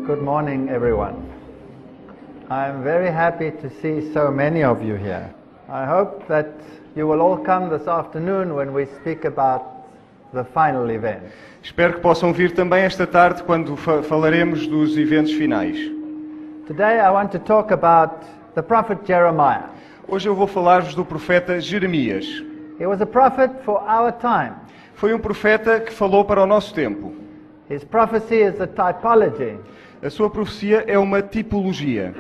Good morning, everyone. I'm very happy to see so many of you here. I hope that you will all come this afternoon when we speak about the final event. Espero que possam vir também esta tarde quando falaremos dos eventos finais. Today I want to talk about the prophet Jeremiah. Hoje eu vou falar-vos do profeta Jeremias. He was a prophet for our time. Foi um profeta que falou para o nosso tempo. His prophecy is a typology. A sua profecia é uma tipologia.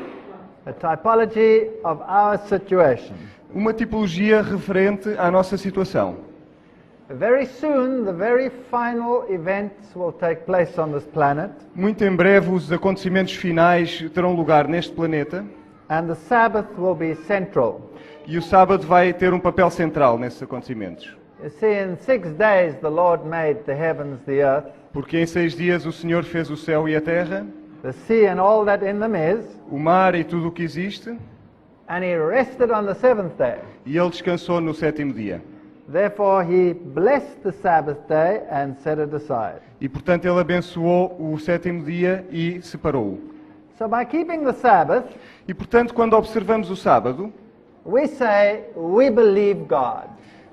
A typology of our situation. Uma tipologia referente à nossa situação. Very soon, the very final events will take place on this planet. Muito em breve os acontecimentos finais terão lugar neste planeta. And the Sabbath will be central. E o sábado vai ter um papel central nesses acontecimentos. You see, in 6 days the Lord made the heavens, the earth, Porque em 6 dias o Senhor fez o céu e a terra, the sea and all that in them is, o mar e tudo o que existe, and He rested on the seventh day. e Ele descansou no 7º dia. Therefore He blessed the Sabbath day and set it aside. E portanto Ele abençoou o 7º dia e separou-o. So by keeping the Sabbath, E portanto quando observamos o sábado, we say we believe God.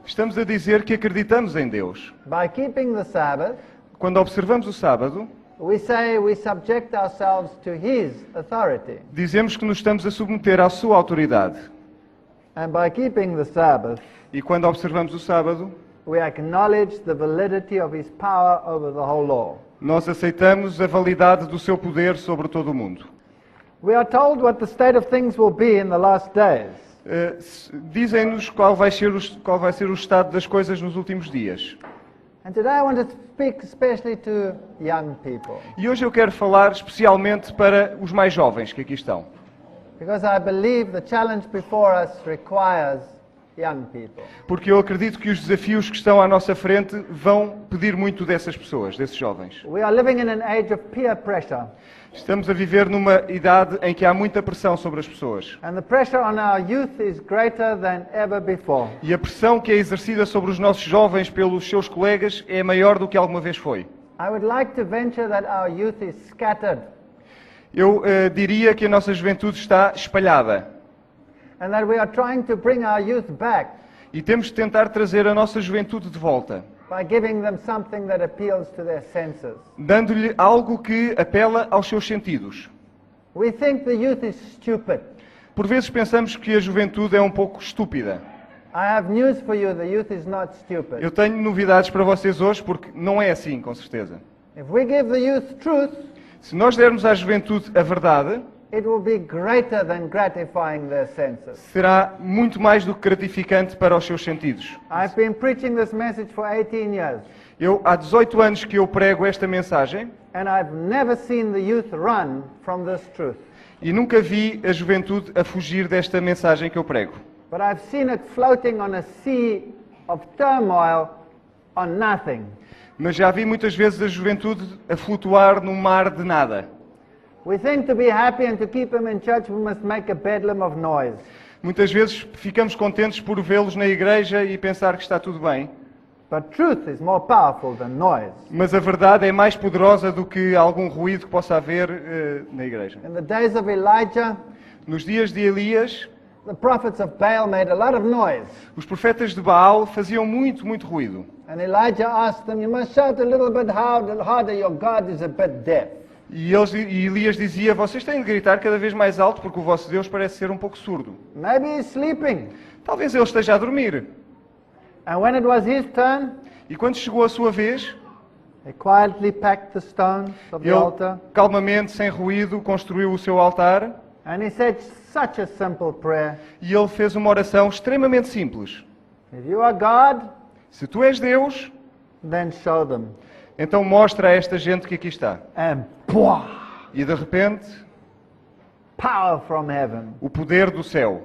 estamos a dizer que acreditamos em Deus. By keeping the Sabbath, Quando observamos o sábado, we say we subject ourselves to His authority. dizemos que nos estamos a submeter à sua autoridade. And by keeping the Sabbath, E quando observamos o sábado, we acknowledge the validity of His power over the whole law. nós aceitamos a validade do seu poder sobre todo o mundo. We are told what the state of things will be in the last days. Dizem-nos qual vai ser o estado das coisas nos últimos dias. And today I want to speak especially to young people, E hoje eu quero falar especialmente para os mais jovens que aqui estão. because I believe the challenge before us requires young people. Porque eu acredito que os desafios que estão à nossa frente vão pedir muito dessas pessoas, desses jovens. We are living in an age of peer pressure, Estamos a viver numa idade em que há muita pressão sobre as pessoas. and the pressure on our youth is greater than ever before. E a pressão que é exercida sobre os nossos jovens pelos seus colegas é maior do que alguma vez foi. I would like to venture that our youth is scattered, Eu diria que a nossa juventude está espalhada. and that we are trying to bring our youth back E temos de tentar trazer a nossa juventude de volta, by giving them something that appeals to their senses. dando-lhe algo que apela aos seus sentidos. We think the youth is stupid. Por vezes pensamos que a juventude é um pouco estúpida. I have news for you, the youth is not stupid. Eu tenho novidades para vocês hoje, porque não é assim, com certeza. If we give the youth truth, Se nós dermos à juventude a verdade, it will be greater than gratifying their senses. será muito mais do que gratificante para os seus sentidos. I've been preaching this message for 18 years, Há 18 anos que eu prego esta mensagem and I've never seen the youth run from this truth. e nunca vi a juventude a fugir desta mensagem que eu prego. But I've seen it floating on a sea of turmoil on nothing. Mas já vi muitas vezes a juventude a flutuar num mar de nada. We think to be happy and to keep them in church we must make a bedlam of noise. Muitas vezes ficamos contentes por vê-los na igreja e pensar que está tudo bem. But truth is more powerful than noise. Mas a verdade é mais poderosa do que algum ruído que possa haver na igreja. In the days of Elijah, Nos dias de Elias, the prophets of Baal made a lot of noise. os profetas de Baal faziam muito, muito ruído. And Elijah asked them, you must shout a little bit harder, your God is a bit deaf. E Elias dizia, vocês têm de gritar cada vez mais alto porque o vosso Deus parece ser um pouco surdo. Maybe he's sleeping. Talvez ele esteja a dormir. And when it was his turn, E quando chegou a sua vez, they quietly packed the stones of the ele altar. calmamente, sem ruído, construiu o seu altar And he said such a simple prayer. e ele fez uma oração extremamente simples. If you are God, Se tu és Deus, then show them. então mostra a esta gente que aqui está. And pwah, E de repente, power from heaven. o poder do céu.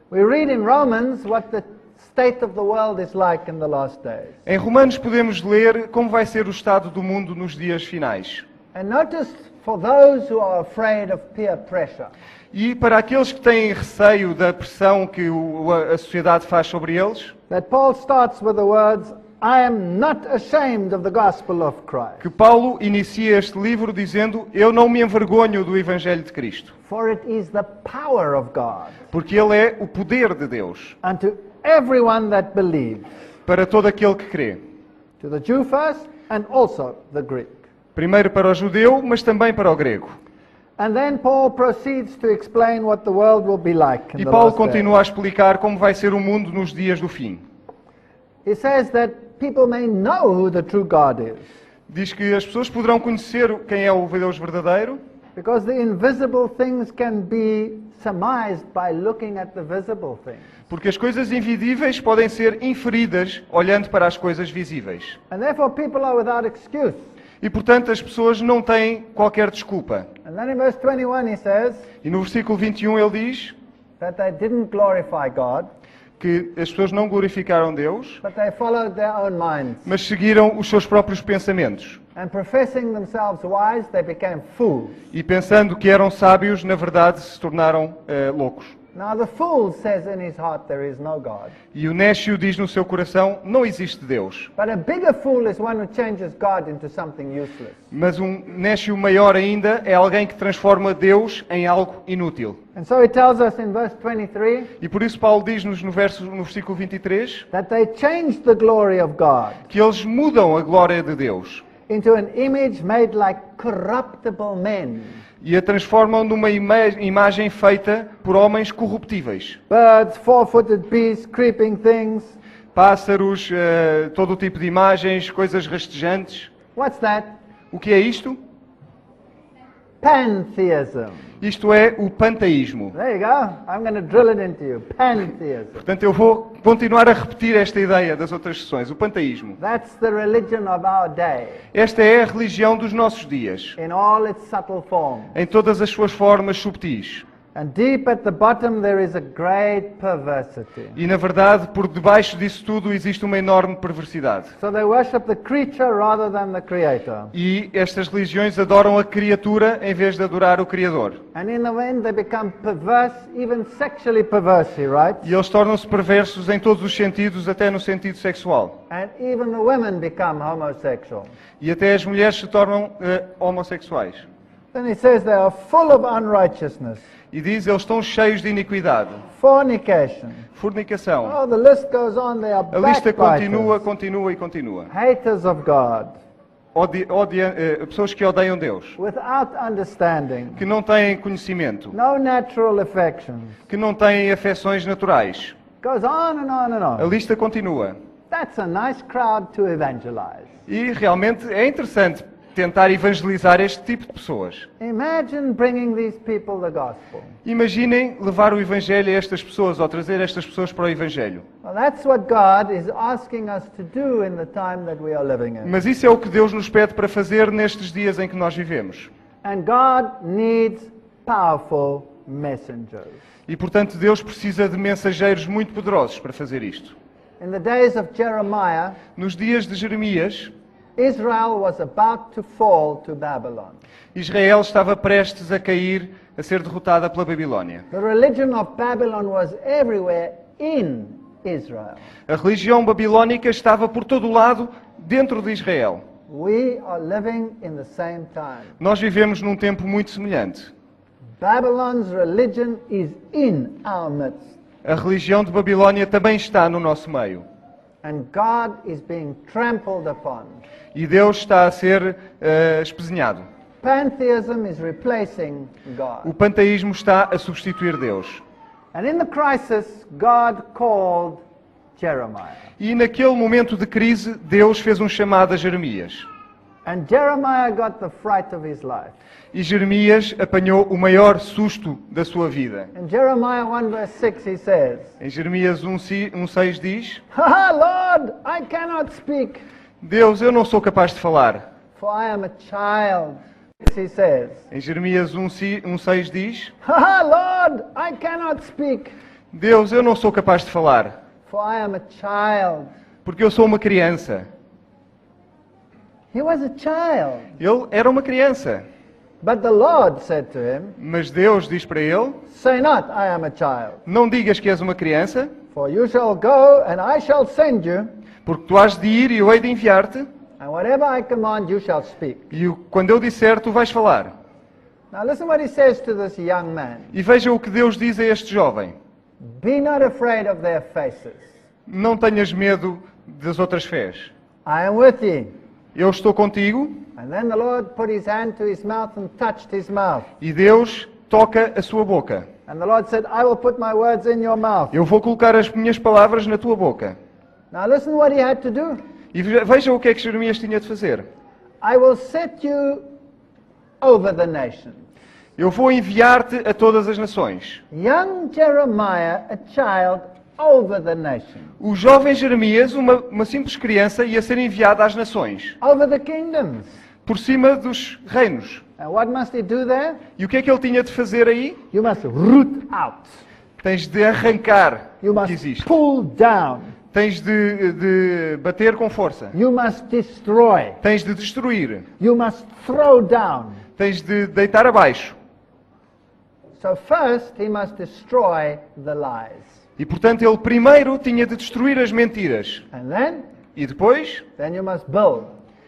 We read in Romans what the state of the world is like in the last days. Em Romanos podemos ler como vai ser o estado do mundo nos dias finais. And notice for those who are afraid of peer pressure. E para aqueles que têm receio da pressão que a sociedade faz sobre eles, That Paul starts with the words, I am not ashamed of the gospel of Christ, que Paulo inicia este livro dizendo: eu não me envergonho do Evangelho de Cristo, for it is the power of God porque ele é o poder de Deus unto everyone that believes, para todo aquele que crê. to the Jew first and also the Greek. Primeiro para o judeu, mas também para o grego. And then Paul proceeds to explain what the world will be like in E the Paulo last days. continua a explicar como vai ser o mundo nos dias do fim. He says that people may know who the true God is, Diz que as pessoas poderão conhecer quem é o Deus verdadeiro, because the invisible things can be surmised by looking at the visible things. porque as coisas invisíveis podem ser inferidas olhando para as coisas visíveis. And therefore people are without excuse. E, portanto, as pessoas não têm qualquer desculpa. And then in verse 21 he says E no versículo 21 ele diz that they didn't glorify God, que as pessoas não glorificaram Deus, but they followed their own minds. mas seguiram os seus próprios pensamentos. And professing themselves wise, they became fools. E pensando que eram sábios, na verdade se tornaram loucos. Now the fool says in his heart there is no God. E o nécio diz no seu coração: não existe Deus. But a bigger fool is one who changes God into something useless. Mas um nécio maior ainda é alguém que transforma Deus em algo inútil. And so he tells us in verse 23 E por isso Paulo diz-nos no versículo 23 that they changed the glory of God que eles mudam a glória de Deus into an image made like corruptible men, e a transformam numa imagem feita por homens corruptíveis. birds, four-footed beasts, creeping things. Pássaros, todo o tipo de imagens, coisas rastejantes. What's that? O que é isto? Pantheism. Isto é o panteísmo. There you go. I'm going to drill it into you. Pantheism. Portanto, eu vou continuar a repetir esta ideia das outras sessões, o panteísmo. That's the religion of our day, Esta é a religião dos nossos dias, in all its subtle forms. em todas as suas formas subtis. And deep at the bottom there is a great perversity. E, na verdade, por debaixo disso tudo existe uma enorme perversidade. So they worship the creature rather than the creator. E estas religiões adoram a criatura em vez de adorar o Criador. And in the end they become perverse, even sexually perverse, right? E eles tornam-se perversos em todos os sentidos, até no sentido sexual. And even the women become homosexual. E até as mulheres se tornam homossexuais. Then he says they are full of unrighteousness, E diz, eles estão cheios de iniquidade, fornication. fornicação. Oh, the list goes on. They are A lista continua, backbiters, continua e continua. haters of God, Pessoas que odeiam Deus, without understanding, que não têm conhecimento, no natural affections. que não têm afecções naturais. Goes on and on and A on. lista continua. That's a nice crowd to evangelize. E realmente é interessante tentar evangelizar este tipo de pessoas. Imagine bringing these people the gospel. Imaginem levar o Evangelho a estas pessoas ou trazer estas pessoas para o Evangelho. Well, that's what God is asking us to do in the time that we are living in. Mas isso é o que Deus nos pede para fazer nestes dias em que nós vivemos. And God needs powerful messengers. E portanto Deus precisa de mensageiros muito poderosos para fazer isto. In the days of Jeremiah, Nos dias de Jeremias, Israel was about to fall to Babylon. Israel estava prestes a cair, a ser derrotada pela Babilónia. The religion of Babylon was everywhere in Israel. A religião babilónica estava por todo o lado dentro de Israel. We are living in the same time. Nós vivemos num tempo muito semelhante. Babylon's religion is in our midst. A religião de Babilónia também está no nosso meio. And God is being trampled upon. E Deus está a ser espezinhado. Pantheism is replacing God. O panteísmo está a substituir Deus. And in the crisis, God called Jeremiah. E naquele momento de crise, Deus fez um chamado a Jeremias. And Jeremiah got the fright of his life. E Jeremias apanhou o maior susto da sua vida. In Jeremiah 1 verse 6 he says, Em Jeremias 1:6 diz: "Ha, Lord, I cannot speak, Deus, eu não sou capaz de falar. for I am a child." He says, Em Jeremias 1:6 diz: "Ha, Lord, I cannot speak, Deus, eu não sou capaz de falar, for I am a child." porque eu sou uma criança. He was a child. Ele era uma criança. But the Lord said to him, Mas Deus diz para ele, say not, I am a child, não digas que és uma criança, for you shall go and I shall send you, porque tu has de ir e eu hei de enviar-te, and whatever I command you shall speak. e quando eu disser, tu vais falar. Now listen what he says to this young man. E veja o que Deus diz a este jovem. Be not afraid of their faces. Não tenhas medo das outras fés. I am with thee. Eu estou contigo. And then the Lord put his hand to his mouth and touched his mouth. E Deus toca a sua boca. And the Lord said, I will put my words in your mouth. Eu vou colocar as minhas palavras na tua boca. Now listen what he had to do. E veja o que é que Jeremias tinha de fazer. I will set you over the nations. Eu vou enviar-te a todas as nações. Young Jeremiah, a child, over the nations. O jovem Jeremias, uma simples criança, ia ser enviado às nações. Over the kingdoms. Por cima dos reinos. And what must he do there? E o que é que ele tinha de fazer aí? You must root out. Tens de arrancar You o que must existe. pull down. Tens de bater com força. You must destroy. Tens de destruir. You must throw down. Tens de deitar abaixo. So first he must destroy the lies. E portanto ele primeiro tinha de destruir as mentiras. And E depois, then you must build.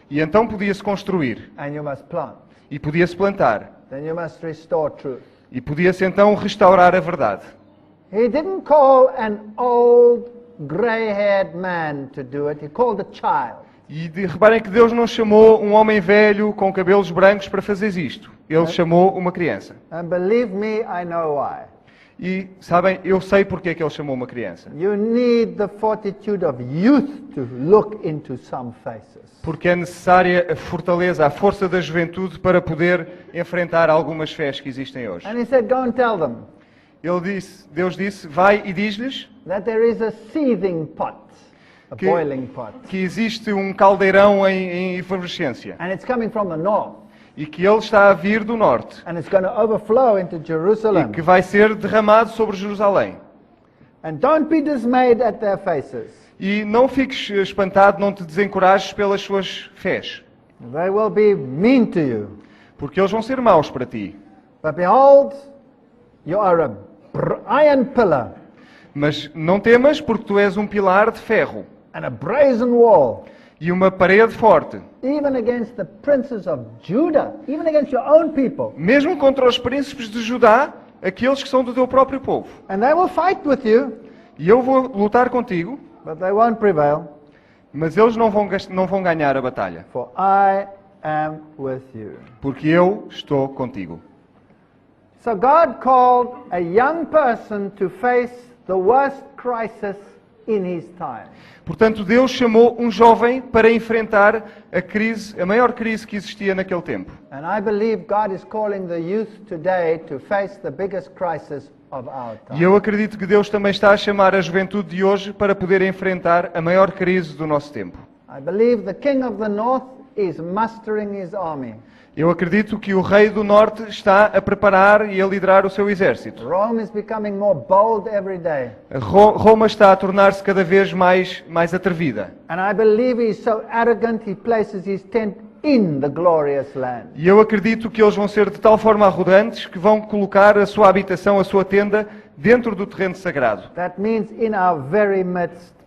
e então podia-se construir. And you must plant. E podia-se plantar. Then you must restore truth. E podia-se então restaurar a verdade. He didn't call an old grey-haired man to do it. He called a child. E reparem que Deus não chamou um homem velho com cabelos brancos para fazer isto. Ele chamou uma criança. And believe me, I know why. E, sabem, eu sei porque é que ele chamou uma criança. You need the fortitude of youth to look into some faces. Porque é necessária a fortaleza, a força da juventude para poder enfrentar algumas fés que existem hoje. And he said, go and tell them Deus disse, vai e diz-lhes that there is a seething pot, a Que- boiling pot. que existe um caldeirão em efervescência And it's coming from the north. e que ele está a vir do norte And it's going to overflow into e Jerusalem. que vai ser derramado sobre Jerusalém. And don't be dismayed at their faces. E não fiques espantado, não te desencorajes pelas suas fés, They will be mean to you. porque eles vão ser maus para ti. But behold, you are a iron pillar Mas não temas, porque tu és um pilar de ferro and a brazen wall, e uma parede forte, even against the princes of Judah, even against your own people. mesmo contra os príncipes de Judá, aqueles que são do teu próprio povo. And they will fight with you, E eu vou lutar contigo, but they won't prevail, mas eles não vão ganhar a batalha, for I am with you. porque eu estou contigo. So God called a young person to face the worst crisis in his time. Portanto, Deus chamou um jovem para enfrentar a maior crise que existia naquele tempo. And I believe God is calling the youth today to face the biggest crisis of our E time. eu acredito que Deus também está a chamar a juventude de hoje para poder enfrentar a maior crise do nosso tempo. I believe the king of the north is mustering his army. Eu acredito que o rei do norte está a preparar e a liderar o seu exército. Rome is becoming more bold every day. Roma está a tornar-se cada vez mais atrevida. And I believe he's so arrogant he places his tent in the glorious land. E eu acredito que eles vão ser de tal forma arrogantes que vão colocar a sua habitação, a sua tenda, dentro do terreno sagrado. That means in our very midst.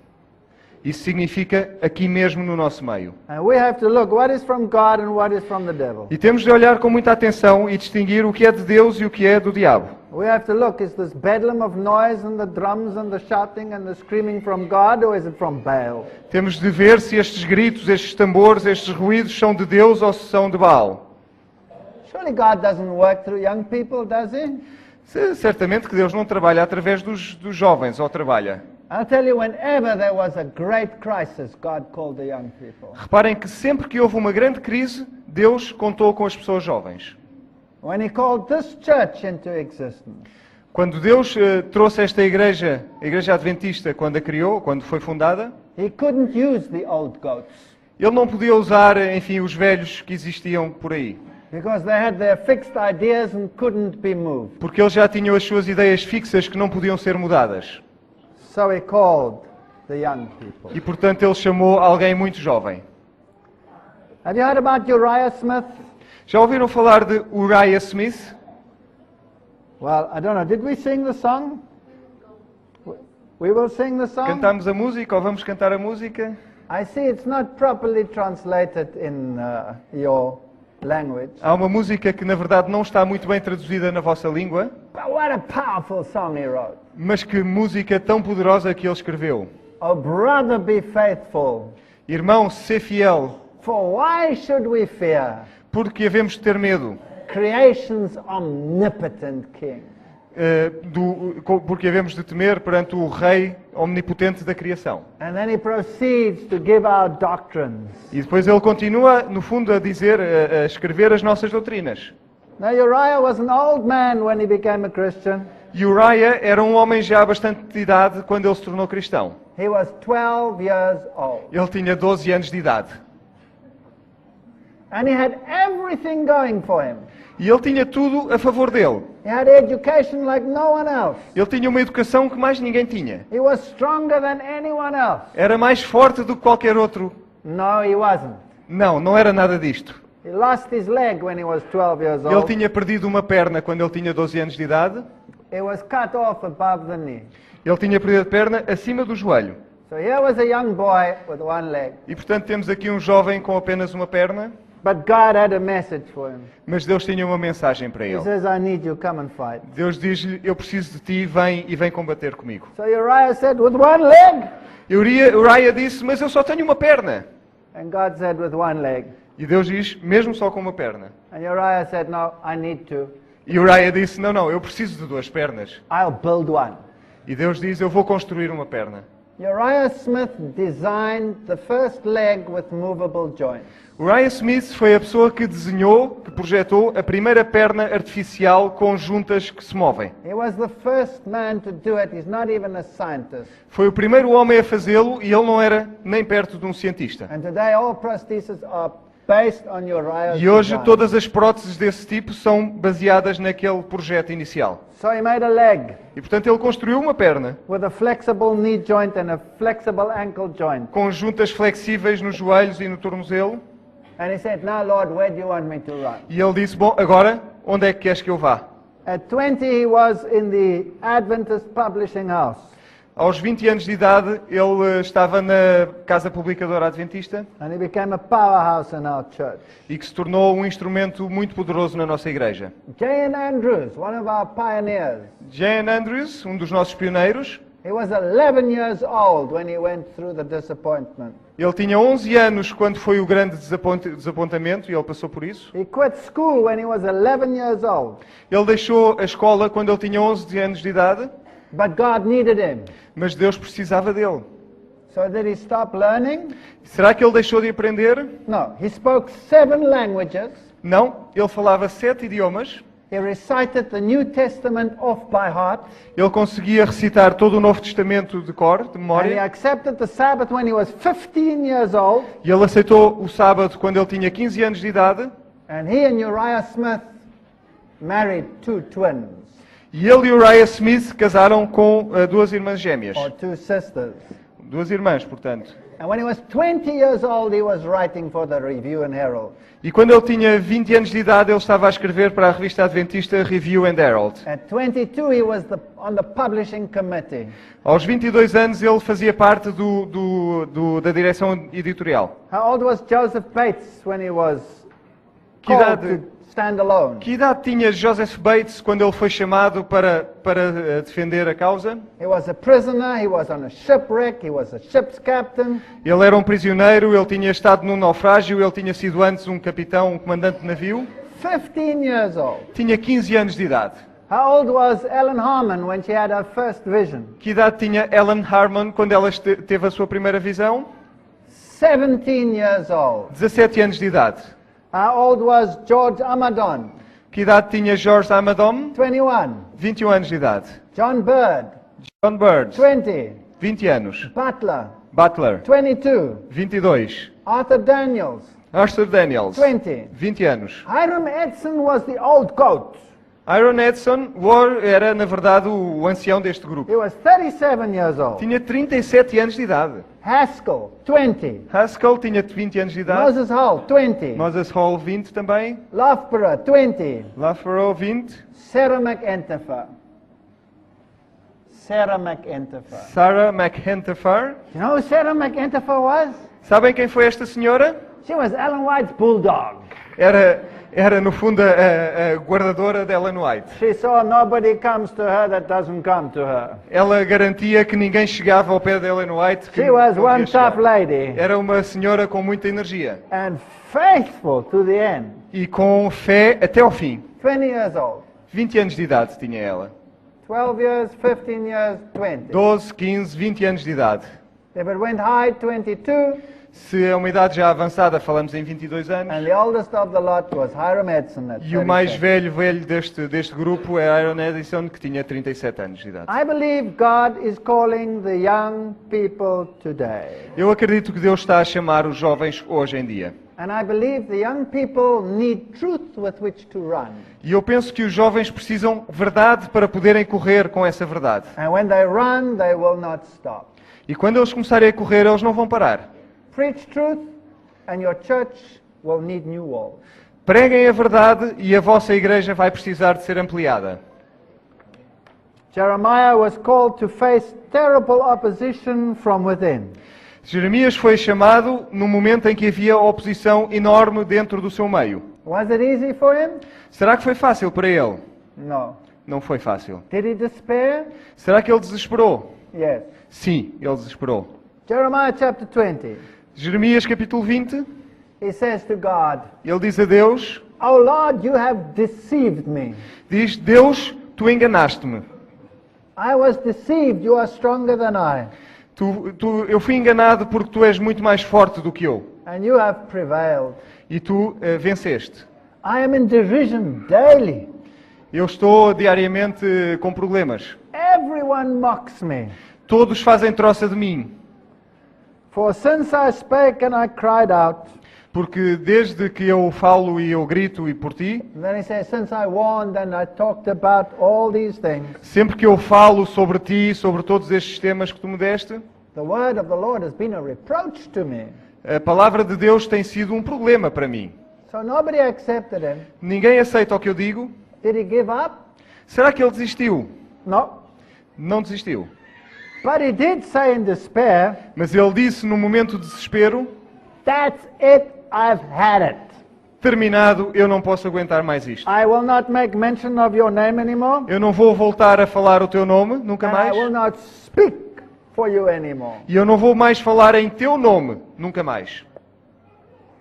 Isso significa aqui mesmo no nosso meio. And we have to look what is from God and what is from the devil. E temos de olhar com muita atenção e distinguir o que é de Deus e o que é do diabo. We have to look, is this bedlam of noise and the drums and the shouting and the screaming from God or is it from Baal? Temos de ver se estes gritos, estes tambores, estes ruídos são de Deus ou se são de Baal. Surely God doesn't work through young people, does he? Certamente que Deus não trabalha através dos jovens, ou trabalha. I'll tell you, whenever there was a great crisis, God called the young people. Reparem que sempre que houve uma grande crise, Deus contou com as pessoas jovens. When he called this church into existence, Quando Deus trouxe esta igreja, a Igreja Adventista, quando a criou, quando foi fundada, he couldn't use the old goats Ele não podia usar, enfim, os velhos que existiam por aí. because they had their fixed ideas and couldn't be moved. Porque eles já tinham as suas ideias fixas que não podiam ser mudadas. So he called the young people. E, portanto, Ele chamou alguém muito jovem. Have you heard about Uriah Smith? Já ouviram falar de Uriah Smith? Well, I don't know. Did we sing the song? We will sing the song. Cantamos a música ou vamos cantar a música? I see it's not properly translated in your language. Há uma música que na verdade não está muito bem traduzida na vossa língua, But what a powerful song he wrote. mas que música tão poderosa que ele escreveu. Oh, brother, be faithful. Irmão, ser fiel, For why should we fear porque havemos de ter medo. creation's omnipotent King? Porque havemos de temer perante o Rei omnipotente da criação. And then he proceeds to give our doctrines. E depois ele continua, no fundo, a dizer, a escrever as nossas doutrinas. Now, Uriah was an old man when he became a Christian. E Uriah era um homem já bastante de idade quando ele se tornou cristão. He was 12 years old. Ele tinha 12 anos de idade. And he had everything going for him. E ele tinha tudo a favor dele. He had education like no one else. Ele tinha uma educação que mais ninguém tinha. He was stronger than anyone else. Era mais forte do que qualquer outro. No, he wasn't. Não, não era nada disto. He lost his leg when he was 12 years Ele old. tinha perdido uma perna quando ele tinha 12 anos de idade. It was cut off above the knee. Ele tinha perdido a perna acima do joelho. So here was a young boy with one leg. E portanto temos aqui um jovem com apenas uma perna, But God had a message for him. mas Deus tinha uma mensagem para He ele. says, I need you, come and fight. Deus diz-lhe, eu preciso de ti, vem e vem combater comigo. So Uriah said, with one leg? Uriah disse, mas eu só tenho uma perna. And God said, with one leg. E Deus diz, mesmo só com uma perna. And Uriah said, no, I need two. E Uriah disse, não, eu preciso de duas pernas. I'll build one. E Deus diz, eu vou construir uma perna. Uriah Smith designed the first leg with movable joints. Uriah Smith foi a pessoa que desenhou, que projetou a primeira perna artificial com juntas que se movem. He was the first man to do it. He's not even a scientist. Foi o primeiro homem a fazê-lo e ele não era nem perto de um cientista. And today all prostheses are based on Uriah's E hoje design. todas as próteses desse tipo são baseadas naquele projeto inicial. So he made a leg E portanto ele construiu uma perna with a flexible knee joint and a flexible ankle joint. com juntas flexíveis nos joelhos e no tornozelo. And he said, now Lord, where do you want me to run? E ele disse, bom, agora onde é que queres que eu vá? At 20 he was in the Adventist Publishing House. Aos 20 anos de idade ele estava na Casa Publicadora Adventista And he became a powerhouse in our church. e que se tornou um instrumento muito poderoso na nossa igreja. Jane Andrews, one of our pioneers. Jane Andrews, um dos nossos pioneiros, He was 11 years old when he went through the disappointment. ele tinha 11 anos quando foi o grande desapontamento e ele passou por isso. He quit school when he was 11 years old. Ele deixou a escola quando ele tinha 11 anos de idade, But God needed him. mas Deus precisava dele. So did he stop learning? Será que ele deixou de aprender? No. He spoke 7 languages. Não, ele falava 7 idiomas, He recited the New Testament off by heart. ele conseguia recitar todo o Novo Testamento de cor, de And he memória, accepted the Sabbath when he was 15 years old. e ele aceitou o sábado quando ele tinha 15 anos de idade, And he and Uriah Smith married 2 twins, e ele e Uriah Smith casaram com duas irmãs gêmeas. or 2 sisters. Duas irmãs, portanto. And when he was 20 years old, he was writing for the Review and Herald. E quando ele tinha 20 anos de idade, ele estava a escrever para a revista adventista Review and Herald. At 22, he was on the publishing committee. Aos 22 anos, ele fazia parte da direção editorial. How old was Joseph Bates when he was Que called idade, to stand alone? que idade tinha Joseph Bates quando ele foi chamado para defender a causa? He was a prisoner, he was on a shipwreck, he was a ship's captain. Ele era um prisioneiro, ele tinha estado num naufrágio, ele tinha sido antes um capitão, um comandante de navio. 15 years old. Tinha 15 anos de idade. How old was Ellen Harmon when she had her first vision? Que idade tinha Ellen Harmon quando ela teve a sua primeira visão? 17 years old. 17 anos de idade. How old was George Amadon? Que idade tinha George Amadon? 21. 21 anos de idade. John Bird? John Bird, 20. 20 anos. Butler? Butler, 22. 22. Arthur Daniels? Arthur Daniels, 20. 20 anos. Hiram Edson was the old goat. Aaron Edson era, na verdade, o ancião deste grupo. He was 37 years old. Tinha 37 anos de idade. Haskell, 20. Haskell tinha 20 anos de idade. Moses Hall, 20. Moses Hall, 20 também. Loughborough, 20. Loughborough, 20. Sarah McEnteffer. Sarah McEnteffer. Sarah McEnteffer. You know who Sarah McEnteffer was? Sabem quem foi esta senhora? She was Ellen White's bulldog. Era no fundo, a guardadora de Ellen White. She saw nobody comes to her that doesn't come to her. Ela garantia que ninguém chegava ao pé de Ellen White. Que She was não one devia chegar. tough lady Era uma senhora com muita energia. and faithful to the end. E com fé até ao fim. 20 years old. 20 anos de idade tinha ela. 12 years, 15 years, 20. 12, 15, 20 anos de idade. If it went high, 22. Se é uma idade já avançada, falamos em 22 anos. And the oldest of the lot was Hiram Edson at E o mais 37. velho deste grupo é Aaron Edison, que tinha 37 anos de idade. I believe God is calling the young people today. Eu acredito que Deus está a chamar os jovens hoje em dia. And I believe the young people need truth with which to run. E eu penso que os jovens precisam verdade para poderem correr com essa verdade. And when they run, they will not stop. E quando eles começarem a correr, eles não vão parar. Preach truth, and your church will need new walls. Preguem a verdade e a vossa igreja vai precisar de ser ampliada. Jeremiah was called to face terrible opposition from within. Jeremias foi chamado no momento em que havia oposição enorme dentro do seu meio. Was it easy for him? Será que foi fácil para ele? No. Não foi fácil. Did he despair? Será que ele desesperou? Yes. Sim, ele desesperou. Jeremiah chapter 20. Jeremias capítulo 20, He says to God, ele diz a Deus, "Oh Lord, you have deceived me. diz, Deus, tu enganaste-me. I was deceived. You are stronger than I, Eu fui enganado porque tu és muito mais forte do que eu. and you have prevailed. E tu venceste. I am in derision daily. Eu estou diariamente com problemas. Everyone mocks me. Todos fazem troça de mim. For since I spake and I cried out." Porque desde que eu falo e eu grito e por ti, And then he says, "Since I warned and I talked about all these things, sempre que eu falo sobre ti, sobre todos estes temas que tu me deste, the word of the Lord has been a reproach to me." a palavra de Deus tem sido um problema para mim. So nobody accepted him. Ninguém aceita o que eu digo. Did he give up? Será que ele desistiu? No. Não desistiu. But he did say in despair, Mas ele disse no momento de desespero, "That's it, I've had it. terminado, eu não posso aguentar mais isto. I will not make mention of your name anymore. Eu não vou voltar a falar o teu nome, nunca And I mais. will not speak for you anymore." E eu não vou mais falar em teu nome, nunca mais.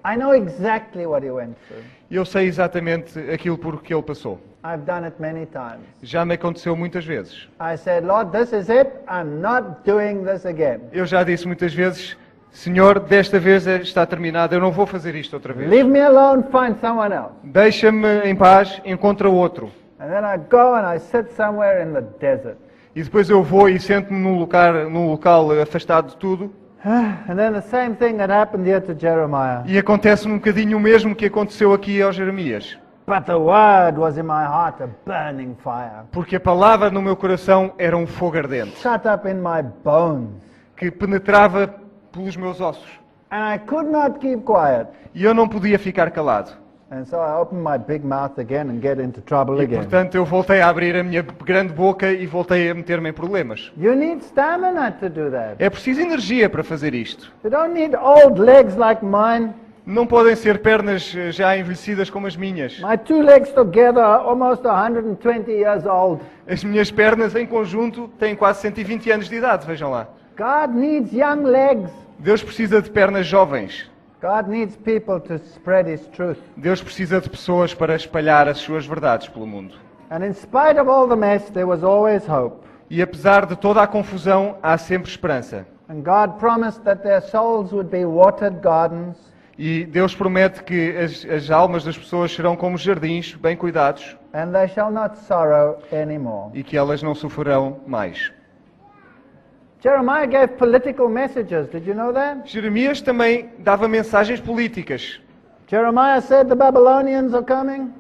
I know exactly what he went through. E eu sei exatamente aquilo por que ele passou. I've done it many times. Já me aconteceu muitas vezes. I said, "Lord, this is it. I'm not doing this again. Eu já disse muitas vezes, Senhor, desta vez está terminado, eu não vou fazer isto outra vez. Leave me alone, find someone else." Deixa-me em paz, encontra outro. And then I go and I sit somewhere in the desert. E depois eu vou e sento-me num local afastado de tudo. And then the same thing that happened here to Jeremiah. E acontece um bocadinho o mesmo que aconteceu aqui ao Jeremias. But the word was in my heart a burning fire, Porque a palavra no meu coração era um fogo ardente, shut up in my bones. que penetrava pelos meus ossos. And I could not keep quiet. E eu não podia ficar calado. And so I opened my big mouth again and get into trouble E again. portanto eu voltei a abrir a minha grande boca e voltei a meter-me em problemas. You need stamina to do that. É preciso energia para fazer isto. You don't need old legs like mine. Não podem ser pernas já envelhecidas como as minhas. My two legs together are almost 120 years old. As minhas pernas em conjunto têm quase 120 anos de idade, vejam lá. God needs young legs. Deus precisa de pernas jovens. God needs people to spread His truth. Deus precisa de pessoas para espalhar as suas verdades pelo mundo. And in spite of all the mess, there was always hope. E apesar de toda a confusão, há sempre esperança. And God promised that their souls would be watered gardens, E Deus promete que as almas das pessoas serão como jardins, bem cuidados, and they shall not sorrow anymore. e que elas não sofrerão mais. Jeremiah gave political messages. Did you know that? Jeremias também dava mensagens políticas. Jeremiah said the Babylonians are coming.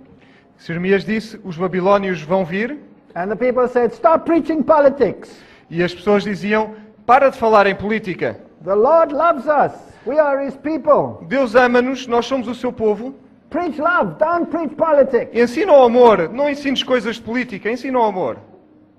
Jeremias disse, os babilónios vão vir, And the people said, stop preaching politics. e as pessoas diziam, para de falar em política. The Lord loves us. We are His people. Deus ama-nos, nós somos o seu povo. Preach love. Don't preach politics. Ensina o amor, não ensines coisas de política, ensina o amor.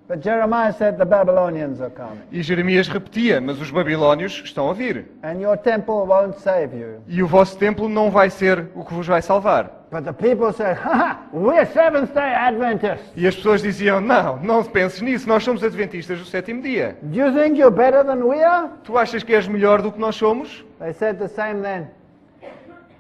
But Jeremiah said the Babylonians are coming. E Jeremias repetia, mas os babilónios estão a vir. And your temple won't save you. E o vosso templo não vai ser o que vos vai salvar. But the people said, ha, we're Seventh-day Adventists. E as pessoas diziam, não penses nisso, nós somos adventistas do sétimo dia. Do you think you're better than we are? Tu achas que és melhor do que nós somos? They said the same then.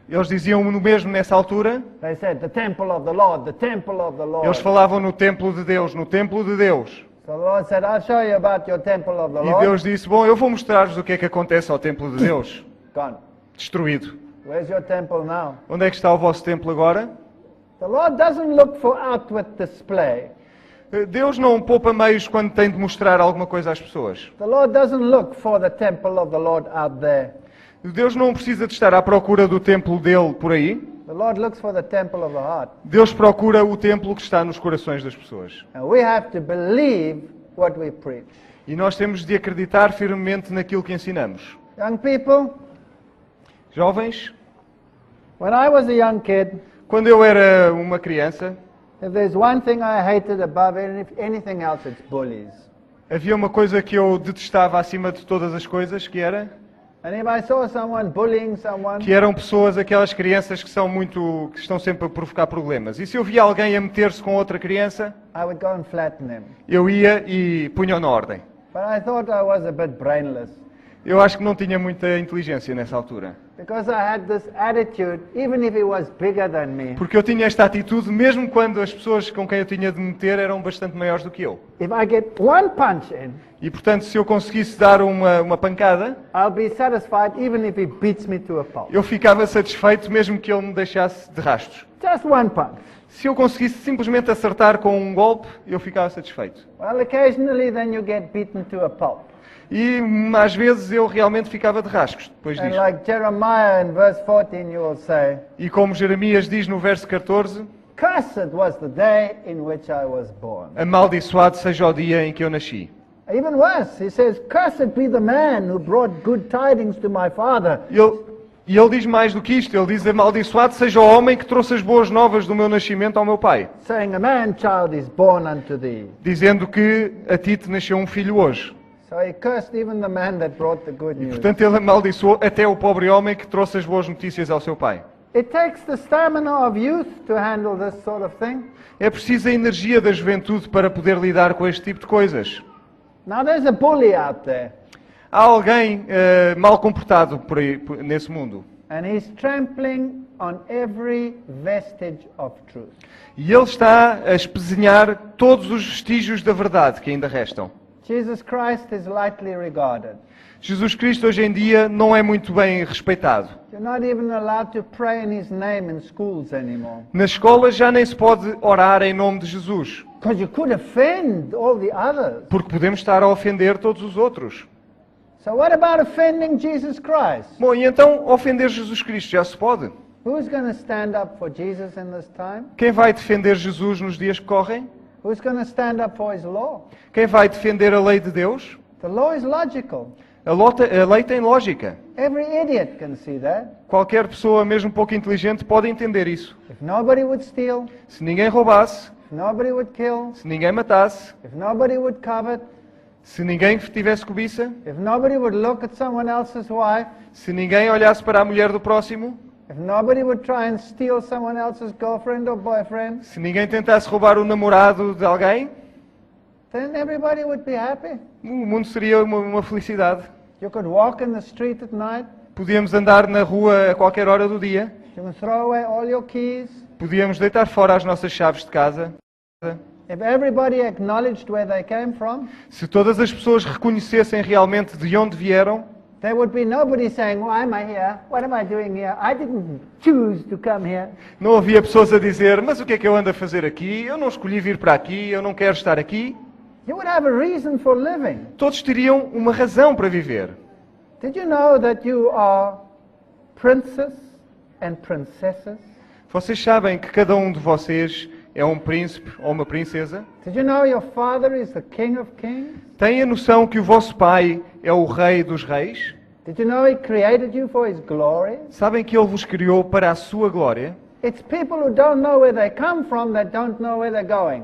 Eles diziam o mesmo nessa altura. They said, the temple of the Lord, the temple of the Lord. Eles falavam no templo de Deus, no templo de Deus. So the Lord said, I'll show you about your temple of the E Lord. Deus disse, bom, eu vou mostrar-vos o que é que acontece ao templo de Deus. Gone. Destruído. Where's your temple now? Onde é que está o vosso templo agora? The Lord doesn't look for outward display. Deus não poupa meios quando tem de mostrar alguma coisa às pessoas. The Lord doesn't look for the temple of the Lord out there. Deus não precisa de estar à procura do templo dele por aí. The Lord looks for the temple of the heart. Deus procura o templo que está nos corações das pessoas. And we have to believe what we preach. E nós temos de acreditar firmemente naquilo que ensinamos. Young people, Jovens, when I was a young kid, quando eu era uma criança, if there's one thing I hated above anything else, it's bullies. havia uma coisa que eu detestava acima de todas as coisas, que And if I saw someone bullying someone, eram pessoas, aquelas crianças que estão sempre a provocar problemas. E se eu via alguém a meter-se com outra criança, I would go and flatten him. eu ia e punha-o na ordem. But I thought I was a bit brainless. Eu acho que não tinha muita inteligência nessa altura. Because I had this attitude, even if he was bigger than me, Porque eu tinha esta atitude, mesmo quando as pessoas com quem eu tinha de meter eram bastante maiores do que eu. if I get one punch in, E portanto, se eu conseguisse dar uma pancada, I'll be satisfied even if he beats me to a pulp. eu ficava satisfeito mesmo que ele me deixasse de rastros. Just one punch. Se eu conseguisse simplesmente acertar com um golpe, eu ficava satisfeito. Well, occasionally then you get beaten to a pulp. E às vezes eu realmente ficava de rascos depois And disso. like Jeremiah in verse 14, you will say, E como Jeremias diz no verso 14, cursed was the day in which I was born. amaldiçoado seja o dia em que eu nasci. Even worse, he says, cursed be the man who brought good tidings to my father. E ele diz mais do que isto, ele diz amaldiçoado seja o homem que trouxe as boas novas do meu nascimento ao meu pai. Saying, a man-child is born unto thee. Dizendo que a ti te nasceu um filho hoje. So he cursed even the man that brought the good news. Portanto, ele amaldiçoou até o pobre homem que trouxe as boas notícias ao seu pai. It takes the stamina of youth to handle this sort of thing. É preciso a energia da juventude para poder lidar com este tipo de coisas. Now there's a bully out there, Há alguém mal comportado por aí, nesse mundo. and he's trampling on every vestige of truth. E ele está a espezinhar todos os vestígios da verdade que ainda restam. Jesus Christ is lightly regarded. Jesus Cristo hoje em dia não é muito bem respeitado. You're not even allowed to pray in his name in schools anymore. Na escola já nem se pode orar em nome de Jesus, Because you could offend all the others. porque podemos estar a ofender todos os outros. So what about offending Jesus Christ? Bom, e então ofender Jesus Cristo já se pode? Who's going to stand up for Jesus in this time? Quem vai defender Jesus nos dias que correm? Who's going to stand up for his law? Quem vai defender a lei de Deus? The law is logical. A lei tem lógica. Every idiot can see that. Qualquer pessoa, mesmo pouco inteligente, pode entender isso. If nobody would steal, Se ninguém roubasse, if nobody would kill, se ninguém matasse, if nobody would covet, se ninguém tivesse cobiça, if nobody would look at someone else's wife, se ninguém olhasse para a mulher do próximo, if nobody would try and steal someone else's girlfriend or boyfriend, se ninguém tentasse roubar o namorado de alguém, then everybody would be happy. o mundo seria uma felicidade. You could walk in the street at night, Podíamos andar na rua a qualquer hora do dia, you can throw away all your keys. podíamos deitar fora as nossas chaves de casa. If everybody acknowledged where they came from, Se todas as pessoas reconhecessem realmente de onde vieram, there would be nobody saying, why am I here? What am I doing here? I didn't choose to come here. não havia pessoas a dizer, mas o que é que eu ando a fazer aqui? Eu não escolhi vir para aqui, eu não quero estar aqui. You would have a reason for living. Todos teriam uma razão para viver. Did you know that you are princes and princesses? Vocês sabem que cada um de vocês é um príncipe ou uma princesa? Did you know your father is the King of Kings? Têm a noção que o vosso pai é o rei dos reis? Did you know he created you for his glory? Sabem que ele vos criou para a sua glória? It's people who don't know where they come from that don't know where they're going.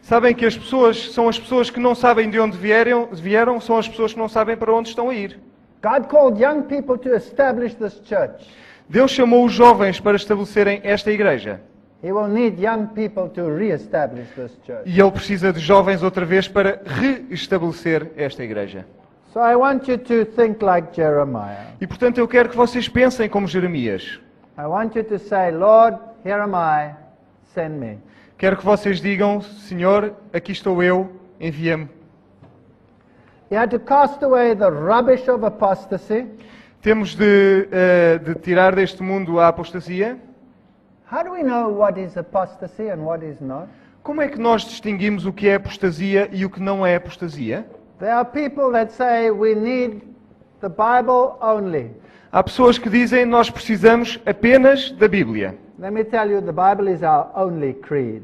Sabem que as pessoas que não sabem de onde vieram, são as pessoas que não sabem para onde estão a ir. God called young people to establish this church. Deus chamou os jovens para estabelecerem esta igreja. He will need young people to re-establish this church. E Ele precisa de jovens outra vez para reestabelecer esta igreja. So I want you to think like Jeremiah. E portanto eu quero que vocês pensem como Jeremias. I want you to say, Lord, here am I, send me. Quero que vocês digam, Senhor, aqui estou eu, envia-me. You had to cast away the rubbish of apostasy. Temos de tirar deste mundo a apostasia. How do we know what is apostasy and what is not? Como é que nós distinguimos o que é apostasia e o que não é apostasia? There are people that say we need the Bible only. Há pessoas que dizem nós precisamos apenas da Bíblia. Let me tell you, the Bible is our only creed.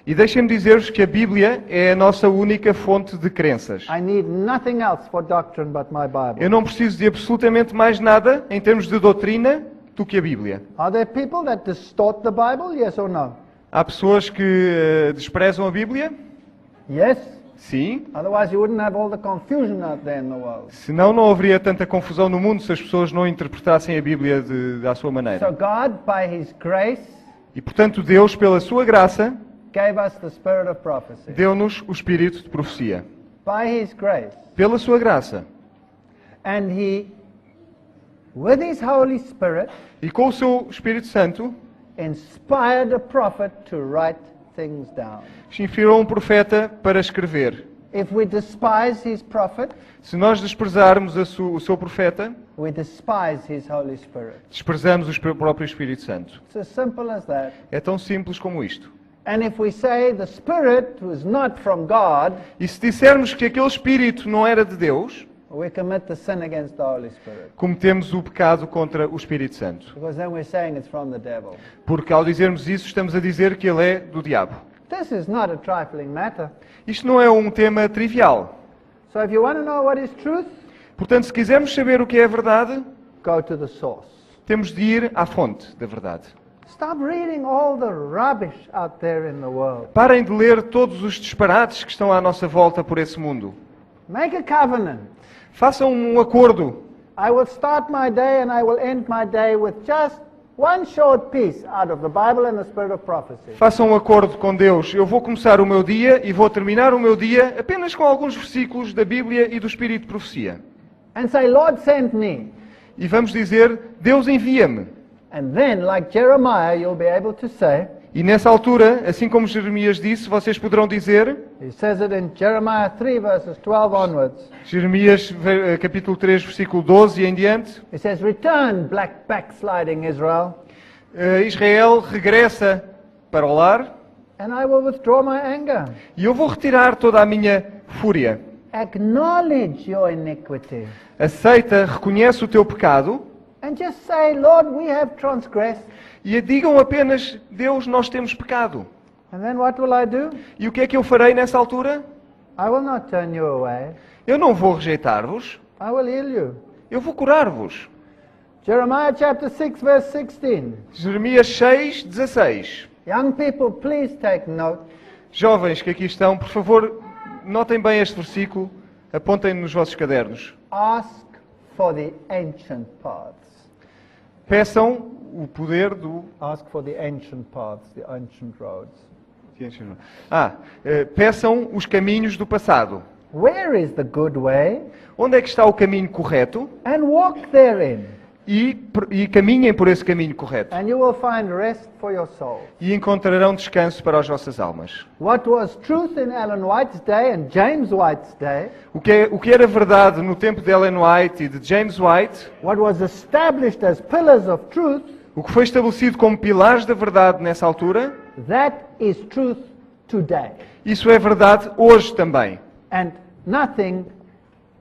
E deixem-me dizer-vos que a Bíblia é a nossa única fonte de crenças. I need nothing else for doctrine but my Bible. Eu não preciso de absolutamente mais nada em termos de doutrina do que a Bíblia. Are there people that distort the Bible? Yes or no? Há pessoas que desprezam a Bíblia? Yes. Sim. Otherwise you wouldn't have all the confusion out there in the world. Senão não haveria tanta confusão no mundo se as pessoas não interpretassem a Bíblia à sua So maneira. God, by His grace, E portanto Deus, pela sua graça, gave us the spirit of prophecy. deu-nos o espírito de profecia. By His grace. Pela sua graça. And He, with His Holy Spirit, E com o seu Espírito Santo, inspired a prophet to write things down. inspirou um profeta para escrever. If we despise His prophet, Se nós desprezarmos o seu profeta, we despise His Holy Spirit. desprezamos o próprio Espírito Santo. It's as simple as that. É tão simples como isto. And if we say the Spirit was not from God, E se dissermos que aquele Espírito não era de Deus, we commit the sin against the Holy Spirit. cometemos o pecado contra o Espírito Santo. Because then we're saying it's from the devil. Porque ao dizermos isso, estamos a dizer que ele é do diabo. This is not a trifling matter. Isto não é um tema trivial. So if you want to know what is truth, Portanto, se quisermos saber o que é a verdade, go to the source. temos de ir à fonte da verdade. Stop reading all the rubbish out there in the world. Parem de ler todos os disparates que estão à nossa volta por esse mundo. Make a covenant. Façam um acordo. I will start my day and I will end my day with just one short piece out of the Bible and the spirit of prophecy. Façam um acordo com Deus. Eu vou começar o meu dia e vou terminar o meu dia apenas com alguns versículos da Bíblia e do Espírito de Profecia. And say, Lord, send me. E vamos dizer, Deus envia-me. And then, like Jeremiah, you'll be able to say, E nessa altura, assim como Jeremias disse, vocês poderão dizer, he says it in Jeremiah 3 verses 12 onwards. Jeremias capítulo 3, versículo 12 e em diante, He says, return, black backsliding Israel, Israel regressa para o lar and I will withdraw my anger. e eu vou retirar toda a minha fúria. Acknowledge your iniquity. Aceita, reconhece o teu pecado And just say, Lord, we have transgressed. e digam apenas, Deus, nós temos pecado. And then what will I do? E o que é que eu farei nessa altura? I will not turn you away. Eu não vou rejeitar-vos, I will heal you. eu vou curar-vos. Jeremiah chapter 6 verse 16. Jeremias 6, 16. Young people, please take note. Jovens que aqui estão, por favor, notem bem este versículo, apontem nos vossos cadernos. Ask for the ancient paths. Peçam o poder do... Ask for the ancient paths, the ancient roads. Peçam os caminhos do passado. Where is the good way? Onde é que está o caminho correto? And walk therein. E caminhem por esse caminho correto. And you will find rest for your soul. E encontrarão descanso para as vossas almas. What was truth in Ellen White's day and James White's day, O que era verdade no tempo de Ellen White e de James White, what was established as pillars of truth, o que foi estabelecido como pilares da verdade nessa altura, that is truth today. isso é verdade hoje também. And nothing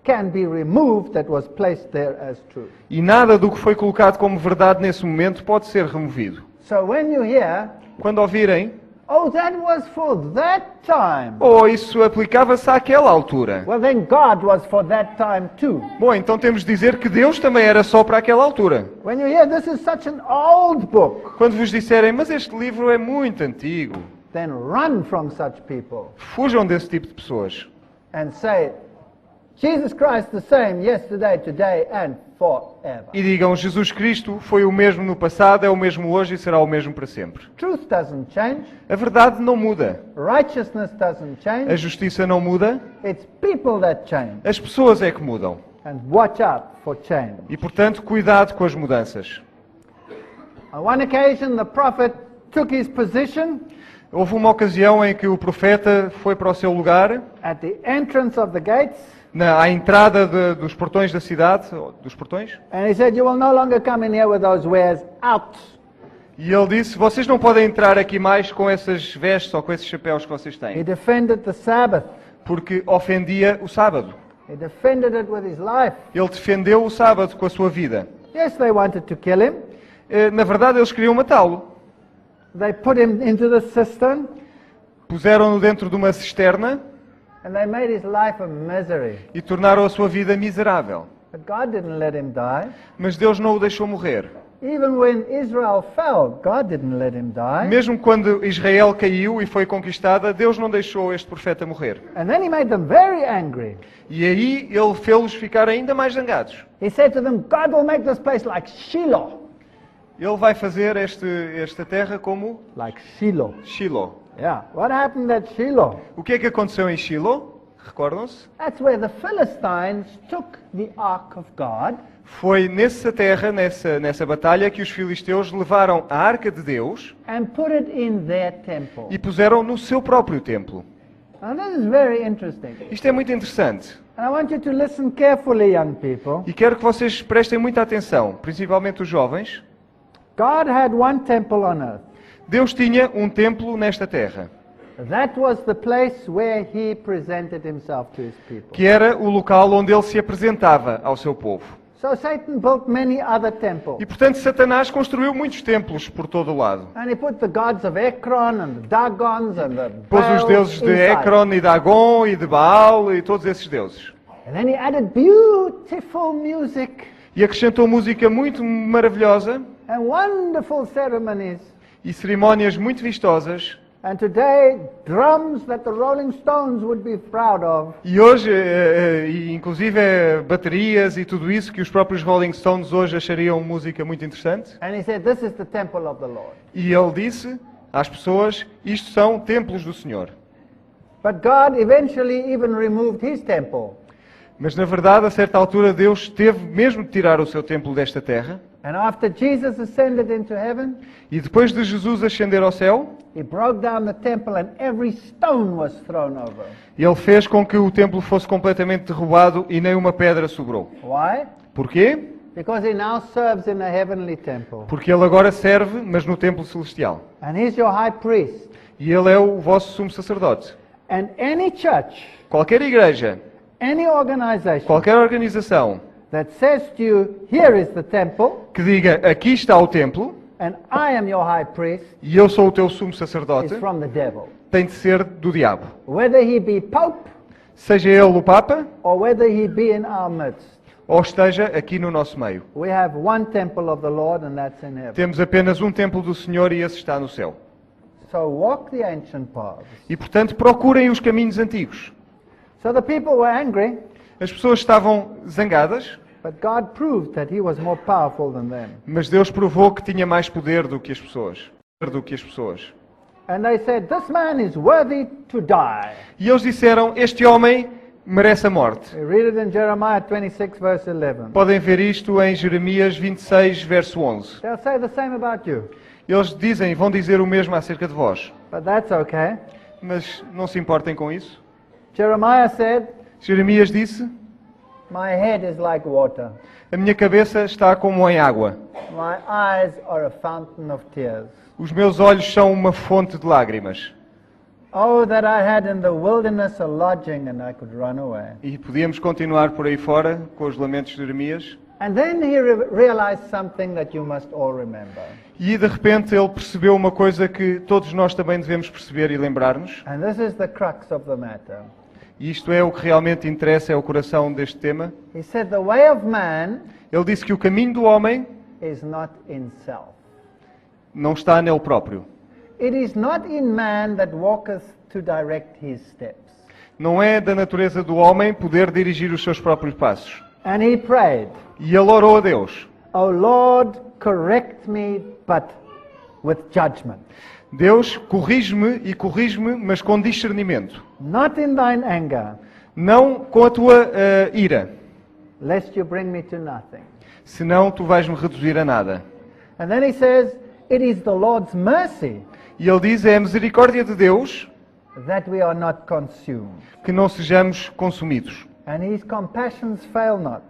can be removed that was placed there as truth. E nada do que foi colocado como verdade nesse momento pode ser removido. So when you hear, Quando ouvirem, Oh, that was for that time. Oh, isso aplicava-se àquela altura. Well, then God was for that time too. Bom, então temos de dizer que Deus também era só para aquela altura. When you hear this is such an old book, Quando vos disserem, mas este livro é muito antigo, then run from such people fujam desse tipo de pessoas. and say, Jesus Christ the same yesterday, today and forever. E digam, Jesus Cristo foi o mesmo no passado, é o mesmo hoje e será o mesmo para sempre. Truth doesn't change. A verdade não muda. Righteousness doesn't A change. justiça não muda. It's people that change. As pessoas é que mudam. And watch out for change. E, portanto, cuidado com as mudanças. On one occasion, the prophet took his position Houve uma ocasião em que o profeta foi para o seu lugar, at the entrance of the gates, à entrada dos portões da cidade, dos portões, and he said, "You will no longer come in here with those wares out." e ele disse, vocês não podem entrar aqui mais com essas vestes ou com esses chapéus que vocês He têm, defended the Sabbath. porque ofendia o sábado. He defended it with his life. Ele defendeu o sábado com a sua vida. Yes, they wanted to kill him. Na verdade, eles queriam matá-lo. They put him into the cistern, Puseram-no dentro de uma cisterna and they made his life a misery. e tornaram a sua vida miserável. But God didn't let him die. Mas Deus não o deixou morrer. Even when Israel fell, God didn't let him die. Mesmo quando Israel caiu e foi conquistada, Deus não deixou este profeta morrer. And then he made them very angry. E aí ele fez-los ficar ainda mais zangados. He said to them, God will make this place like Shiloh. Ele vai fazer esta terra como Like Shiloh. Shiloh. Yeah. What happened at Shiloh? O que é que aconteceu em Shiloh? Recordam-se? That's where the Philistines took the ark of God Foi nessa terra, nessa batalha, que os filisteus levaram a arca de Deus and put it in their temple. e puseram no seu próprio templo. Now this is very interesting. Isto é muito interessante. And I want you to listen carefully, young people. E quero que vocês prestem muita atenção, principalmente os jovens. God had one temple on earth. Deus tinha um templo nesta terra, That was the place where he presented himself to his people. que era o local onde ele se apresentava ao seu povo. So Satan built many other temples. E portanto Satanás construiu muitos templos por todo o lado. And he put the gods of Ekron and the Dagons and the Pôs os Baals deuses de inside. Ekron e Dagon e de Baal e todos esses deuses. And then he added beautiful music E acrescentou música muito maravilhosa and wonderful ceremonies. e cerimónias muito vistosas. And today, drums that the Rolling Stones would be proud of. E hoje, e inclusive baterias e tudo isso que os próprios Rolling Stones hoje achariam música muito interessante. And he said, this is the temple of the Lord. E ele disse às pessoas, isto são templos do Senhor. But God eventually even removed his temple. Mas na verdade, a certa altura, Deus teve mesmo de tirar o seu templo desta terra. And after Jesus ascended into heaven, E depois de Jesus ascender ao céu, he broke down the temple and every stone was thrown over. ele fez com que o templo fosse completamente derrubado e nem uma pedra sobrou. Why? Porquê? Because he now serves in a heavenly temple. Porque ele agora serve, mas no templo celestial. And he's your high priest. E ele é o vosso sumo sacerdote. And any church, Qualquer igreja, any organization qualquer organização that says to you, here is the temple, que diga, aqui está o templo, and I am your high priest, e eu sou o teu sumo is sacerdote, from the devil. tem de ser do diabo. Whether he be Pope Seja ele o Papa, or whether he be in our midst. ou esteja aqui no nosso meio. We have one temple of the Lord and that's in heaven. Temos apenas um templo do Senhor e esse está no céu. So walk the ancient paths. E portanto procurem os caminhos antigos. So the people were angry, As pessoas estavam zangadas, but God proved that he was more powerful than them. mas Deus provou que tinha mais poder do que as pessoas. And they said, this man is worthy to die. E eles disseram, este homem merece a morte. We read it in Jeremiah 26 verse 11. Podem ver isto em Jeremias 26, verso 11. They'll say the same about you, Eles dizem, vão dizer o mesmo acerca de vós. but that's okay. Mas não se importem com isso. Jeremiah said, Jeremias disse, my head is like water. a minha cabeça está como em água. My eyes are a fountain of tears. Os meus olhos são uma fonte de lágrimas. Oh, that I had in the wilderness a lodging and I could run away. E podíamos continuar por aí fora com os lamentos de Jeremias. And then he realized something that you must all remember. E de repente ele percebeu uma coisa que todos nós também devemos perceber e lembrar-nos. And this is the crux of the matter. E isto é o que realmente interessa, é o coração deste tema. He said the way of man Ele disse que o caminho do homem is not in self. não está nele próprio. It is not in man that walketh to direct his steps. Não é da natureza do homem poder dirigir os seus próprios passos. And he prayed, E ele orou a Deus. O Lord, correct me, but with judgment. Deus, corrige-me, mas com discernimento. Not in thine anger, Não com a tua ira, lest you bring me to nothing. senão tu vais-me reduzir a nada. And then he says, it is the Lord's mercy E ele diz, é a misericórdia de Deus that we are not consumed. que não sejamos consumidos. And his compassions fail not.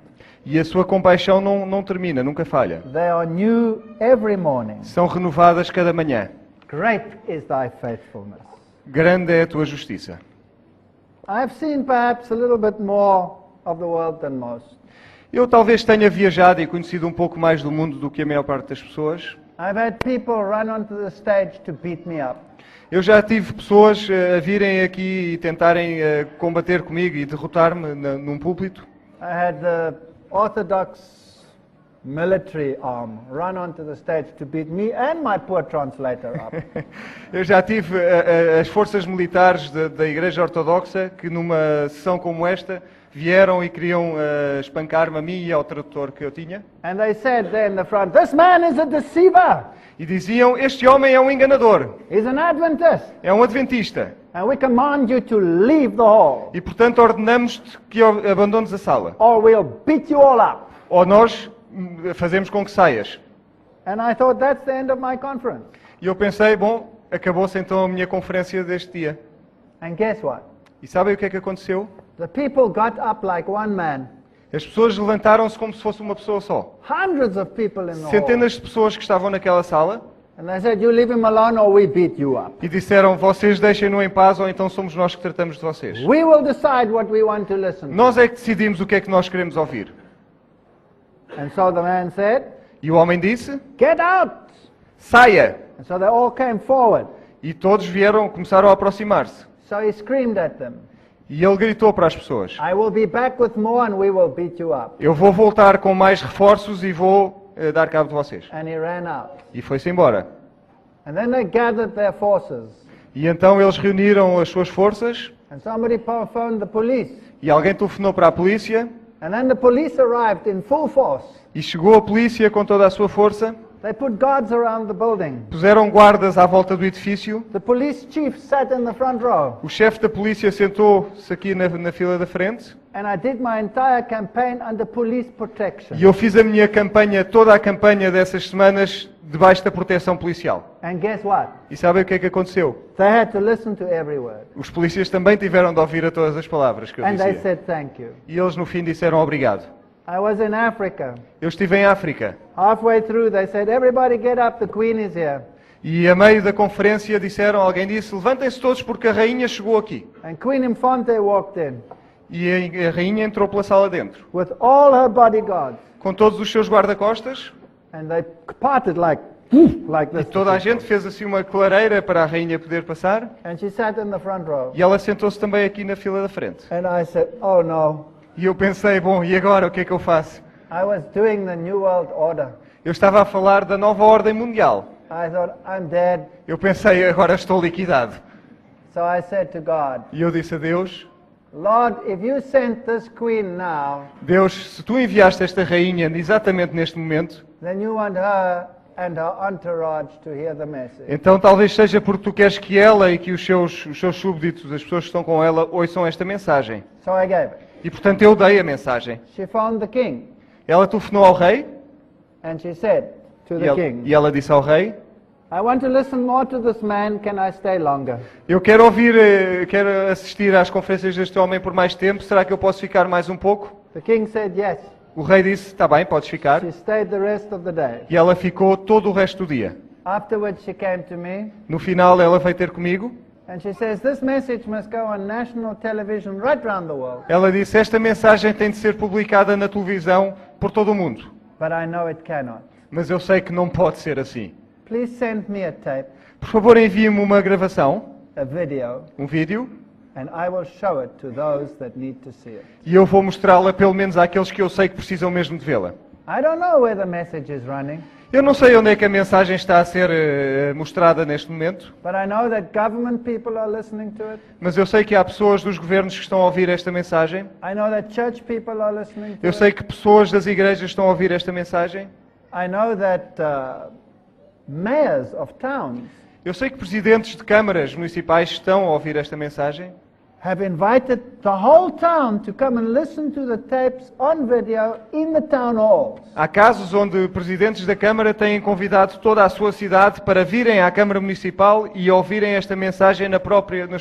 E a sua compaixão não termina, nunca falha. They are new every morning. São renovadas cada manhã. Great is thy faithfulness. Grande é a tua justiça. I've seen perhaps a little bit more of the world than most. Eu talvez tenha viajado e conhecido um pouco mais do mundo do que a maior parte das pessoas. I've had people run onto the stage to beat me up. Eu já tive pessoas a virem aqui e tentarem combater comigo e derrotar-me num púlpito. I had the Orthodox military arm run onto the stage to beat me and my poor translator up. Eu já tive as forças militares da Igreja Ortodoxa que numa sessão como esta vieram e queriam espancar-me a mim e ao tradutor que eu tinha. And they said there in the front, this man is a deceiver. E diziam, este homem é um enganador, He's an Adventist. é um adventista. And we command you to leave the hall E portanto ordenamos-te que abandones a sala. or we'll beat you all up. Ou nós fazemos com que saias. And I thought that's the end of my conference. E eu pensei, bom, acabou-se então a minha conferência deste dia. And guess what? E sabem o que é que aconteceu? The people got up like one man. As pessoas levantaram-se como se fosse uma pessoa só. Hundreds of people in the hall. Centenas de pessoas que estavam naquela sala And they said, you leave him alone or we beat you up. e disseram, vocês deixem-no em paz ou então somos nós que tratamos de vocês. We will decide what we want to listen to. Nós é que decidimos o que é que nós queremos ouvir. And so the man said, E o homem disse, get out. saia! And so they all came forward. E todos começaram a aproximar-se. So he screamed at them, E ele gritou para as pessoas, I will be back with more and we will beat you up. eu vou voltar com mais reforços e vou dar cabo de vocês. And he ran out. E foi-se embora. And then they gathered their forces. E então eles reuniram as suas forças And somebody phoned the police. e alguém telefonou para a polícia And then the police arrived in full force. e chegou a polícia com toda a sua força. They put guards around the building. Puseram guardas à volta do edifício. The police chief sat in the front row. O chefe da polícia sentou-se aqui na fila da frente. And I did my entire campaign under police protection. E eu fiz a minha campanha, toda a campanha dessas semanas, debaixo da proteção policial. And guess what? E sabem o que é que aconteceu? They had to listen to every word. Os polícias também tiveram de ouvir a todas as palavras que eu And they dizia. said thank you. E eles no fim disseram obrigado. I was in Africa. Eu estive em África. Halfway through, they said, everybody get up, the Queen is here. E a meio da conferência disseram, alguém disse, levantem-se todos porque a rainha chegou aqui. And Queen Infante walked in E a rainha entrou pela sala dentro. with all her bodyguards. Com todos os seus guarda-costas. And they parted like this. Toda a gente fez assim uma clareira para a rainha poder passar. And she sat in the front row. E ela sentou-se também aqui na fila da frente. And I said, oh no. E eu pensei, bom, e agora o que é que eu faço? I was doing the New World Order. Eu estava a falar da nova ordem mundial. I thought, I'm dead. Eu pensei, agora estou liquidado. So I said to God, E eu disse a Deus, Lord, if you sent this queen now, Deus, se tu enviaste esta rainha exatamente neste momento, then you want her and her entourage to hear the message. então talvez seja porque tu queres que ela e que os seus súbditos, as pessoas que estão com ela, ouçam esta mensagem. So I gave it. E portanto eu dei a mensagem. She phoned the king. Ela telefonou ao rei And she said to the king, e ela disse ao rei, I want to listen more to this man. Can I stay longer? eu quero quero assistir às conferências deste homem por mais tempo, será que eu posso ficar mais um pouco? The king said yes. O rei disse, está bem, podes ficar. She stayed the rest of the day. E ela ficou todo o resto do dia. Afterwards she came to me No final ela veio ter comigo. and she says, this message must go on national television right around the world. Ela disse, esta mensagem tem de ser publicada na televisão por todo o mundo. but I know it cannot. Mas eu sei que não pode ser assim. Please send me a tape, Por favor, envie-me uma gravação, a video, um vídeo, and I will show it to those that need to see it. e eu vou mostrá-la pelo menos àqueles que eu sei que precisam mesmo de vê-la. I don't know where the message is running, Eu não sei onde é que a mensagem está a ser mostrada neste momento, but I know that government people are listening to it. mas eu sei que há pessoas dos governos que estão a ouvir esta mensagem. I know that church people are listening to Eu sei que pessoas das igrejas estão a ouvir esta mensagem. I know that mayors of towns Eu sei que presidentes de câmaras municipais estão a ouvir esta mensagem. have invited the whole town to come and listen to the tapes on video in the town halls. Há casos onde presidentes da Câmara têm convidado toda a sua cidade para virem à Câmara Municipal e ouvirem esta mensagem nas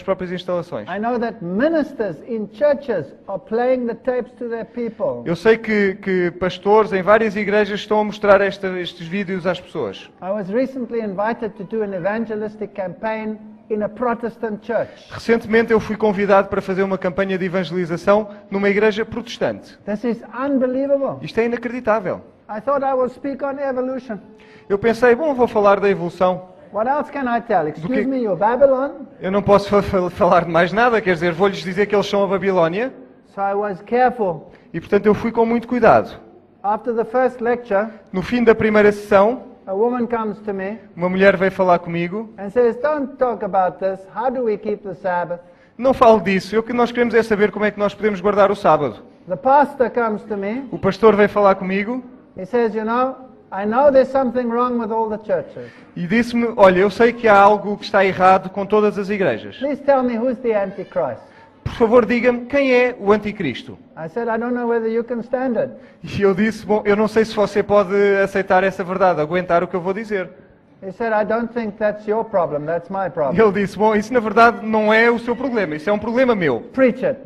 próprias instalações. I know that ministers in churches are playing the tapes to their people. Eu sei que pastores em várias igrejas estão a mostrar estes vídeos às pessoas. I was recently invited to do an evangelistic campaign in a Protestant church. Recentemente eu fui convidado para fazer uma campanha de evangelização numa igreja protestante. This is unbelievable. Isto é inacreditável. I thought I would speak on evolution. Eu pensei, bom, vou falar da evolução. What else can I tell? Excuse que- me, you're Babylon? Eu não posso falar de mais nada, quer dizer, vou-lhes dizer que eles são a Babilónia. So I was careful. E portanto eu fui com muito cuidado. After the first lecture, No fim da primeira sessão, a woman comes to me uma mulher veio falar comigo. and says, "Don't talk about this. How do we keep the Sabbath?" Não falo disso, o que nós queremos é saber como é que nós podemos guardar o sábado. The pastor comes to me. O pastor veio falar comigo He says, "You know, I know there's something wrong with all the churches. e disse-me, olha, eu sei que há algo que está errado com todas as igrejas. Please tell me who's the Antichrist." Por favor, diga-me quem é o anticristo. I said, "I don't know whether you can stand it." E eu disse, bom, eu não sei se você pode aceitar essa verdade, aguentar o que eu vou dizer. He said, "I don't think that's your problem. That's my E problem. ele disse, bom, isso na verdade não é o seu problema, isso é um problema meu. Preach it."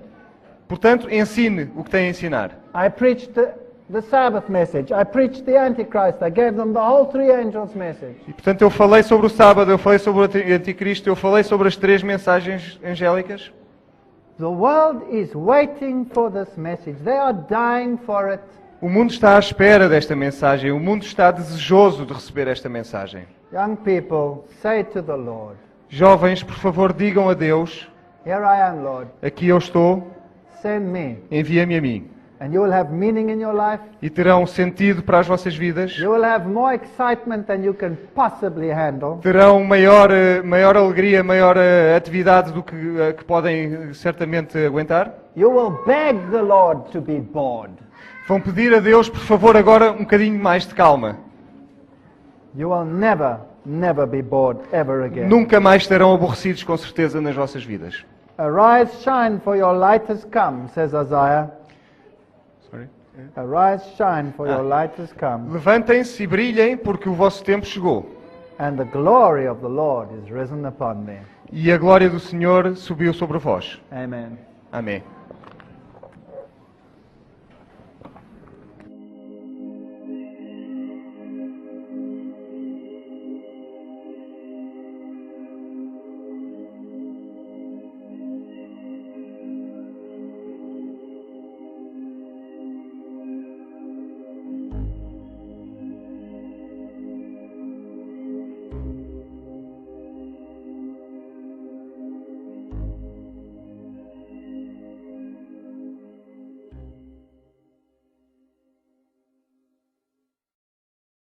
Portanto, ensine o que tem a ensinar. I preached the Sabbath message. I preached the Antichrist. I gave them the whole three angels message. E portanto eu falei sobre o sábado, eu falei sobre o anticristo, eu falei sobre as 3 mensagens angélicas. The world is waiting for this message. They are dying for it. O mundo está à espera desta mensagem, o mundo está desejoso de receber esta mensagem. Young people, say to the Lord, Jovens, por favor, digam a Deus, "Here I am, Lord. aqui eu estou, Send me." envia-me a mim. And you will have meaning in your life. E terão sentido para as vossas vidas, You will have more excitement than you can possibly handle. terão maior alegria, maior atividade do que podem certamente aguentar. You will beg the Lord to be bored. Vão pedir a Deus, por favor, agora um bocadinho mais de calma. You will never be bored ever again. Nunca mais estarão aborrecidos, com certeza, nas vossas vidas. Arise, shine, for your light has come, says Isaiah. Arise, shine, for your light has come, Levantem-se e brilhem, porque o vosso tempo chegou. and the glory of the Lord is risen upon thee. E a glória do Senhor subiu sobre vós. Amen. Amém.